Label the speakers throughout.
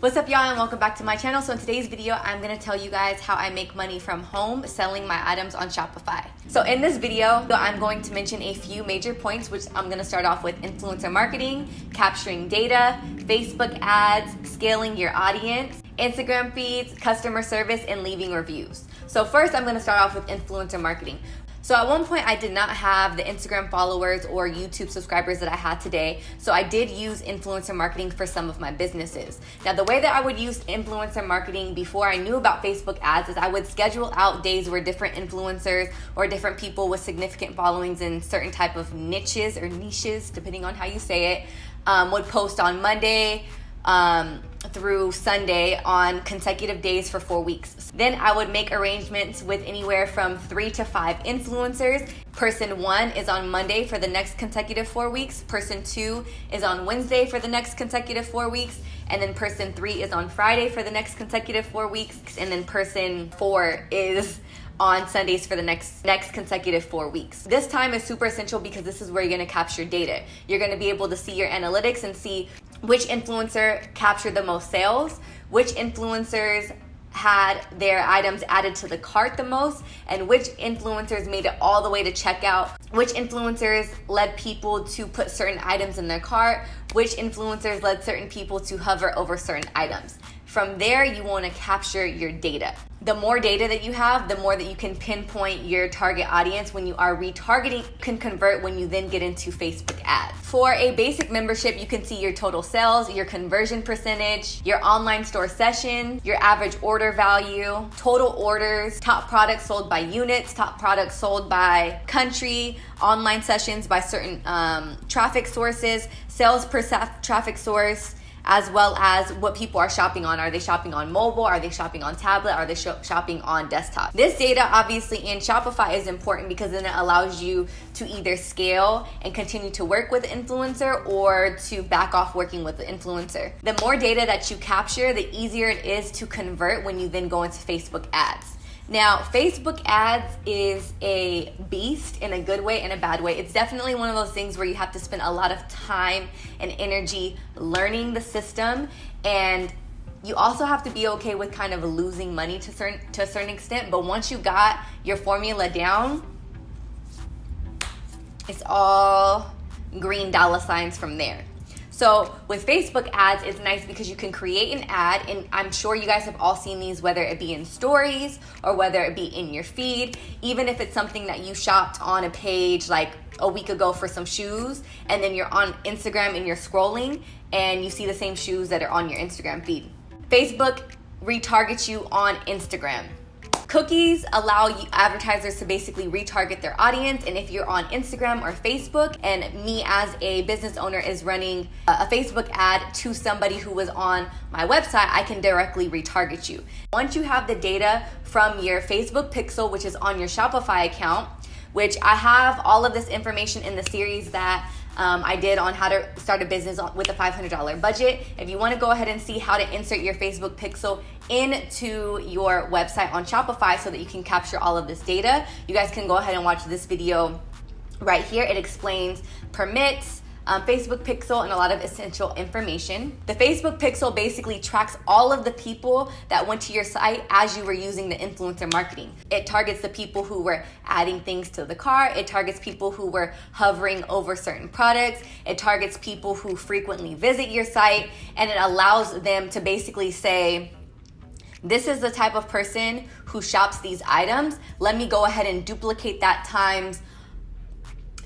Speaker 1: What's up, y'all, and welcome back to my channel. So in today's video, I'm gonna tell you guys how I make money from home selling my items on Shopify. So in this video, I'm going to mention a few major points, which I'm gonna start off with influencer marketing, capturing data, Facebook ads, scaling your audience, Instagram feeds, customer service, and leaving reviews. So first, I'm gonna start off with influencer marketing. So at one point, I did not have the Instagram followers or YouTube subscribers that I had today. So I did use influencer marketing for some of my businesses. Now, the way that I would use influencer marketing before I knew about Facebook ads is I would schedule out days where different influencers or different people with significant followings in certain type of niches, depending on how you say it, would post on Monday, through Sunday on consecutive days for 4 weeks. Then I would make arrangements with anywhere from 3 to 5 influencers. Person 1 is on Monday for the next consecutive 4 weeks. Person 2 is on Wednesday for the next consecutive 4 weeks. And then person 3 is on Friday for the next consecutive 4 weeks. And then person 4 is on Sundays for the next consecutive 4 weeks. This time is super essential because this is where you're gonna capture data. You're gonna be able to see your analytics and see which influencer captured the most sales, which influencers had their items added to the cart the most, and which influencers made it all the way to checkout, which influencers led people to put certain items in their cart, which influencers led certain people to hover over certain items. From there, you want to capture your data. The more data that you have, the more that you can pinpoint your target audience when you are retargeting, can convert when you then get into Facebook ads. For a basic membership, you can see your total sales, your conversion percentage, your online store session, your average order value, total orders, top products sold by units, top products sold by country, online sessions by certain traffic sources, sales per traffic source, as well as what people are shopping on. Are they shopping on mobile? Are they shopping on tablet? Are they shopping on desktop? This data obviously in Shopify is important because then it allows you to either scale and continue to work with the influencer or to back off working with the influencer. The more data that you capture, the easier it is to convert when you then go into Facebook ads. Now, Facebook ads is a beast in a good way and a bad way. It's definitely one of those things where you have to spend a lot of time and energy learning the system, and you also have to be okay with kind of losing money to a certain extent. But once you got your formula down, it's all green dollar signs from there. So with Facebook ads, it's nice because you can create an ad, and I'm sure you guys have all seen these, whether it be in stories or whether it be in your feed, even if it's something that you shopped on a page like a week ago for some shoes, and then you're on Instagram and you're scrolling and you see the same shoes that are on your Instagram feed. Facebook retargets you on Instagram. Cookies allow you advertisers to basically retarget their audience, and if you're on Instagram or Facebook, and me as a business owner is running a Facebook ad to somebody who was on my website, I can directly retarget you. Once you have the data from your Facebook pixel, which is on your Shopify account, which I have all of this information in the series that I did on how to start a business with a $500 budget. If you want to go ahead and see how to insert your Facebook pixel into your website on Shopify so that you can capture all of this data, you guys can go ahead and watch this video right here. It explains permits, Facebook pixel, and a lot of essential information. The Facebook pixel basically tracks all of the people that went to your site as you were using the influencer marketing. It targets the people who were adding things to the cart. It targets people who were hovering over certain products. It targets people who frequently visit your site, and it allows them to basically say, this is the type of person who shops these items. Let me go ahead and duplicate that times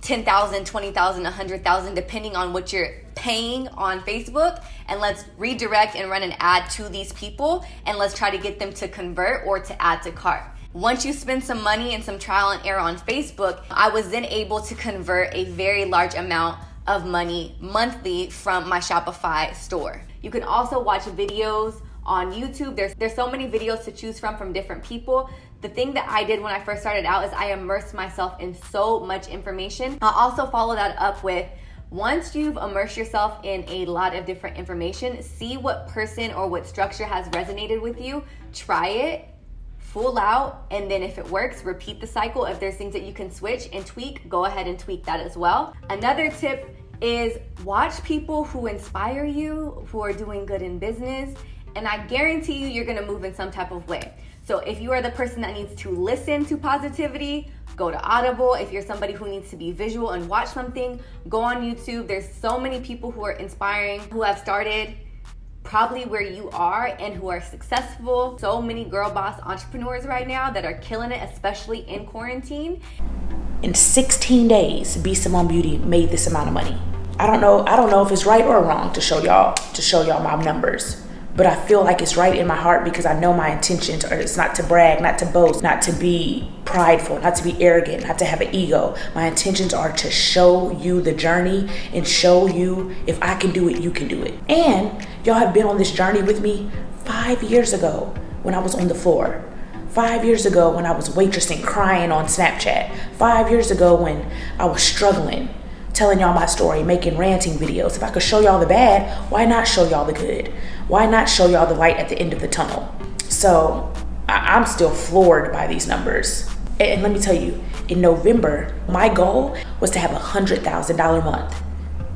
Speaker 1: 10,000, 20,000, 100,000, depending on what you're paying on Facebook, and let's redirect and run an ad to these people, and let's try to get them to convert or to add to cart. Once you spend some money and some trial and error on Facebook, I was then able to convert a very large amount of money monthly from my Shopify store. You can also watch videos on YouTube. There's so many videos to choose from different people. The thing that I did when I first started out is I immersed myself in so much information. I'll also follow that up with, once you've immersed yourself in a lot of different information, see what person or what structure has resonated with you, try it full out, and then if it works, repeat the cycle. If there's things that you can switch and tweak, go ahead and tweak that as well. Another tip is watch people who inspire you, who are doing good in business, and I guarantee you, you're gonna move in some type of way. So if you are the person that needs to listen to positivity, go to Audible. If you're somebody who needs to be visual and watch something, go on YouTube. There's so many people who are inspiring, who have started probably where you are and who are successful. So many girl boss entrepreneurs right now that are killing it, especially in quarantine.
Speaker 2: In 16 days, Be Simone Beauty made this amount of money. I don't know if it's right or wrong to show y'all my numbers. But I feel like it's right in my heart because I know my intentions are, it's not to brag, not to boast, not to be prideful, not to be arrogant, not to have an ego. My intentions are to show you the journey and show you if I can do it, you can do it. And y'all have been on this journey with me 5 years ago when I was on the floor. 5 years ago when I was waitressing, crying on Snapchat. 5 years ago when I was struggling, telling y'all my story, making ranting videos. If I could show y'all the bad, why not show y'all the good? Why not show y'all the light at the end of the tunnel? So I'm still floored by these numbers. And let me tell you, in November, my goal was to have $100,000 month.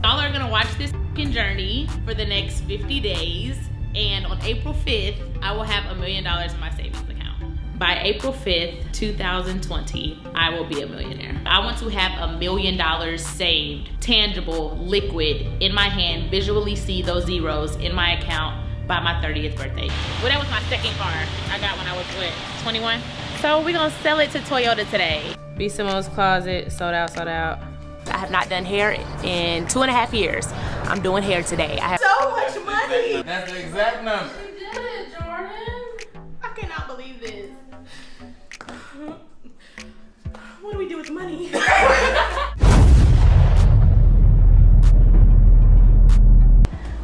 Speaker 3: Y'all are gonna watch this journey for the next 50 days. And on April 5th, I will have $1 million in my savings account. By April 5th, 2020, I will be a millionaire. I want to have $1 million saved, tangible, liquid, in my hand, visually see those zeros in my account by my 30th birthday. Well, that was my second car I got when I was, 21? So we're gonna sell it to Toyota today. Be Simone's Closet, sold out, sold out. I have not done hair in 2.5 years. I'm doing hair today. I have
Speaker 2: So much money.
Speaker 4: That's the exact number.
Speaker 3: You did it, Jordan. I cannot believe this.
Speaker 2: What do we do with money?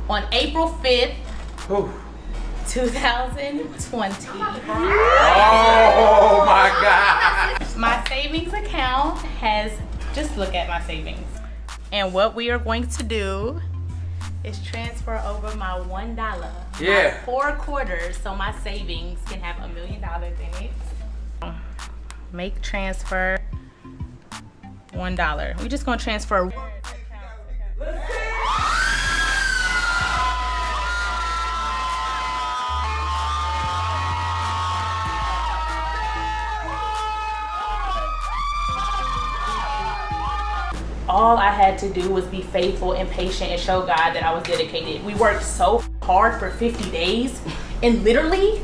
Speaker 3: On April 5th,
Speaker 4: Ooh.
Speaker 3: 2020.
Speaker 4: Oh my God.
Speaker 3: My savings account has, just look at my savings. And what we are going to do is transfer over my $1.
Speaker 4: Yeah.
Speaker 3: My 4 quarters, so my savings can have $1 million in it. Make transfer $1. We're just gonna transfer. All I had to do was be faithful and patient and show God that I was dedicated. We worked so hard for 50 days, and literally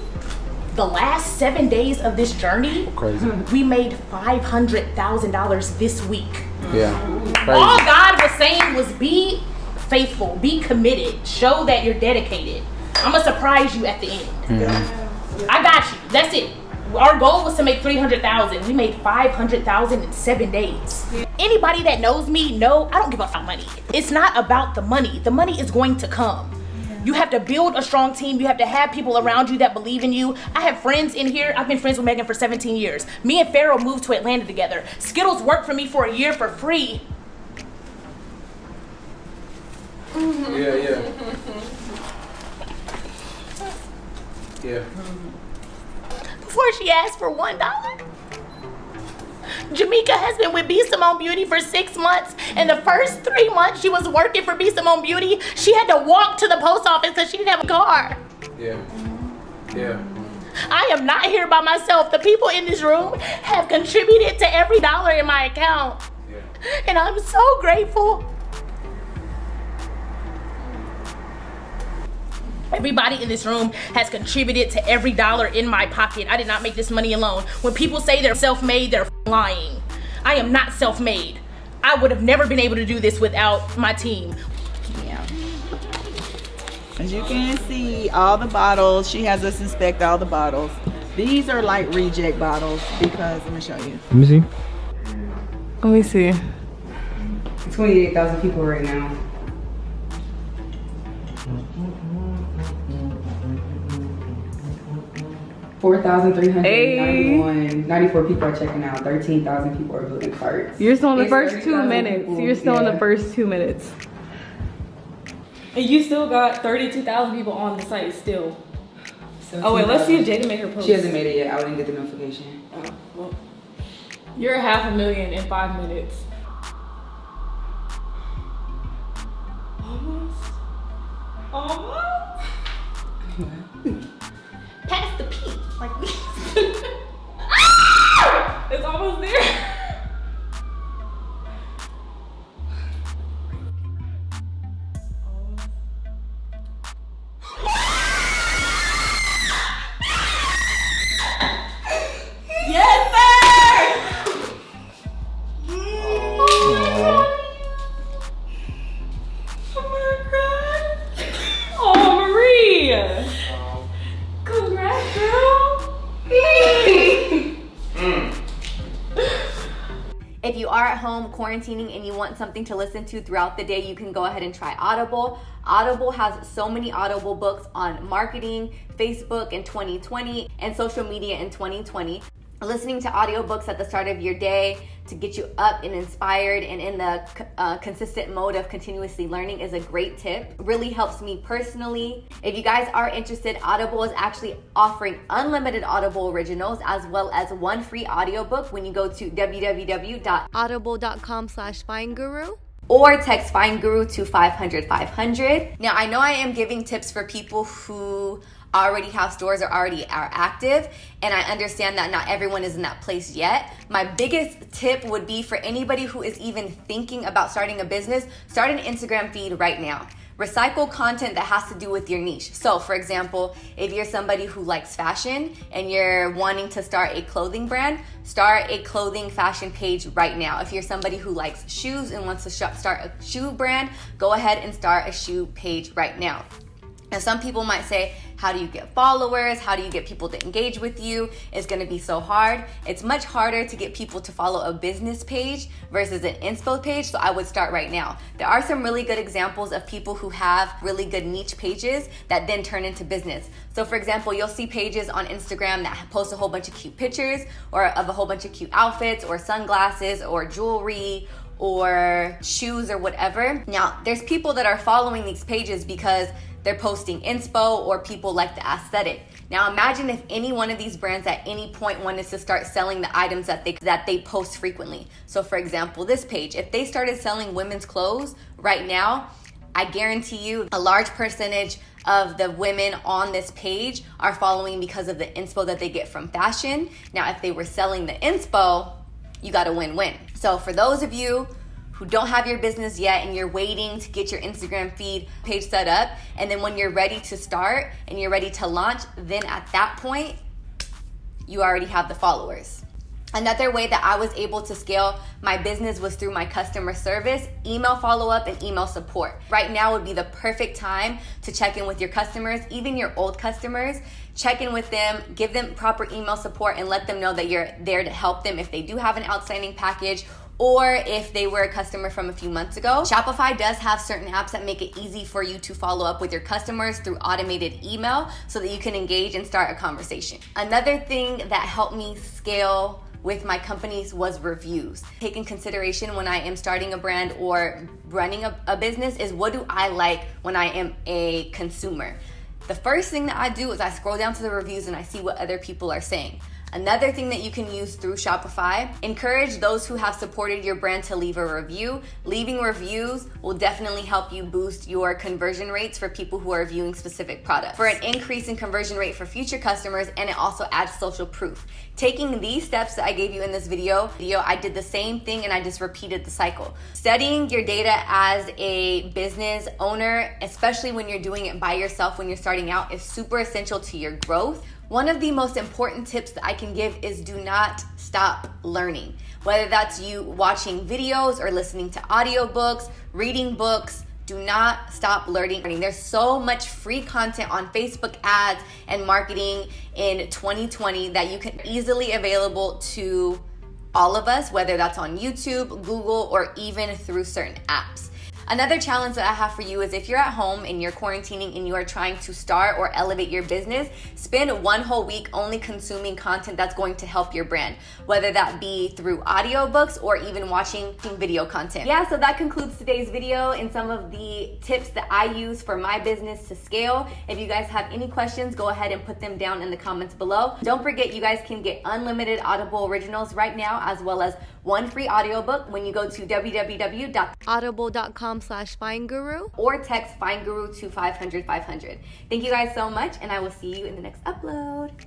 Speaker 3: the last 7 days of this journey,
Speaker 4: Crazy.
Speaker 3: we made $500,000 this week.
Speaker 4: Yeah.
Speaker 3: All
Speaker 4: Crazy.
Speaker 3: God was saying was be faithful, be committed, show that you're dedicated. I'm gonna surprise you at the end.
Speaker 4: Mm-hmm.
Speaker 3: I got you. That's it. Our goal was to make $300,000. We made $500,000 in 7 days. Anybody that knows me know I don't give up on money. It's not about the money. The money is going to come. You have to build a strong team. You have to have people around you that believe in you. I have friends in here. I've been friends with Megan for 17 years. Me and Pharaoh moved to Atlanta together. Skittles worked for me for a year for free.
Speaker 4: Yeah. Yeah.
Speaker 3: Before she asked for $1. Jamaica has been with Be Simone Beauty for 6 months, and the first 3 months she was working for Be Simone Beauty, she had to walk to the post office because she didn't have a car.
Speaker 4: Yeah. Yeah.
Speaker 3: I am not here by myself. The people in this room have contributed to every dollar in my account.
Speaker 4: Yeah.
Speaker 3: And I'm so grateful. Everybody in this room has contributed to every dollar in my pocket. I did not make this money alone. When people say they're self-made, they're lying. I am not self-made. I would have never been able to do this without my team.
Speaker 5: Yeah. As you can see, all the bottles, she has us inspect all the bottles. These are like reject bottles because, let me show you.
Speaker 4: Let me see.
Speaker 6: Let me see.
Speaker 7: 28,000 people right now. $4,394 people are checking out. 13,000 people are building carts.
Speaker 6: You're still in the
Speaker 7: It's
Speaker 6: first 2
Speaker 7: 30,000
Speaker 6: minutes.
Speaker 7: people,
Speaker 6: You're still in
Speaker 7: yeah.
Speaker 6: the first 2 minutes. And you still got 32,000 people on the site still. Oh wait, let's see if Jada made her post.
Speaker 7: She hasn't made it yet. I didn't get the notification.
Speaker 6: Oh, well. You're 500,000 in 5 minutes. Almost.
Speaker 3: Pass the P. Like
Speaker 6: It's almost there. Yes, sir! Oh, Marie! Congrats, girl!
Speaker 1: If you are at home quarantining and you want something to listen to throughout the day, you can go ahead and try Audible. Audible has so many Audible books on marketing, Facebook in 2020, and social media in 2020. Listening to audiobooks at the start of your day to get you up and inspired and in the consistent mode of continuously learning is a great tip. Really helps me personally. If you guys are interested, Audible is actually offering unlimited Audible originals as well as one free audiobook when you go to www.audible.com/findguru. Or text FindGuru to 500-500. Now, I know I am giving tips for people who already have stores or already are active, and I understand that not everyone is in that place yet. My biggest tip would be for anybody who is even thinking about starting a business, start an Instagram feed right now. Recycle content that has to do with your niche. So for example, if you're somebody who likes fashion and you're wanting to start a clothing brand, start a clothing fashion page right now. If you're somebody who likes shoes and wants to start a shoe brand, go ahead and start a shoe page right now. And some people might say, how do you get followers? How do you get people to engage with you? It's gonna be so hard. It's much harder to get people to follow a business page versus an inspo page, so I would start right now. There are some really good examples of people who have really good niche pages that then turn into business. So for example, you'll see pages on Instagram that post a whole bunch of cute pictures or of a whole bunch of cute outfits or sunglasses or jewelry or shoes or whatever. Now, there's people that are following these pages because they're posting inspo or people like the aesthetic. Now imagine if any one of these brands at any point wanted to start selling the items that they post frequently. So for example, this page, if they started selling women's clothes right now, I guarantee you a large percentage of the women on this page are following because of the inspo that they get from fashion. Now, if they were selling the inspo, you got a win-win. So for those of you who don't have your business yet and you're waiting to get your Instagram feed page set up, and then when you're ready to start and you're ready to launch, then at that point, you already have the followers. Another way that I was able to scale my business was through my customer service, email follow-up, and email support. Right now would be the perfect time to check in with your customers, even your old customers. Check in with them, give them proper email support, and let them know that you're there to help them if they do have an outstanding package or if they were a customer from a few months ago. Shopify does have certain apps that make it easy for you to follow up with your customers through automated email so that you can engage and start a conversation. Another thing that helped me scale with my companies was reviews. Take in consideration when I am starting a brand or running a business is, what do I like when I am a consumer? The first thing that I do is I scroll down to the reviews and I see what other people are saying. Another thing that you can use through Shopify, encourage those who have supported your brand to leave a review. Leaving reviews will definitely help you boost your conversion rates for people who are viewing specific products, for an increase in conversion rate for future customers, and it also adds social proof. Taking these steps that I gave you in this video, I did the same thing and I just repeated the cycle. Studying your data as a business owner, especially when you're doing it by yourself when you're starting out, is super essential to your growth. One of the most important tips that I can give is do not stop learning. Whether that's you watching videos or listening to audiobooks, reading books, do not stop learning. There's so much free content on Facebook ads and marketing in 2020 that you can easily available to all of us, whether that's on YouTube, Google, or even through certain apps. Another challenge that I have for you is if you're at home and you're quarantining and you are trying to start or elevate your business, spend one whole week only consuming content that's going to help your brand, whether that be through audiobooks or even watching video content. Yeah, so that concludes today's video and some of the tips that I use for my business to scale. If you guys have any questions, go ahead and put them down in the comments below. Don't forget, you guys can get unlimited Audible originals right now, as well as one free audiobook when you go to www.audible.com/FineGuru or text FineGuru to 500 500. Thank you guys so much, and I will see you in the next upload.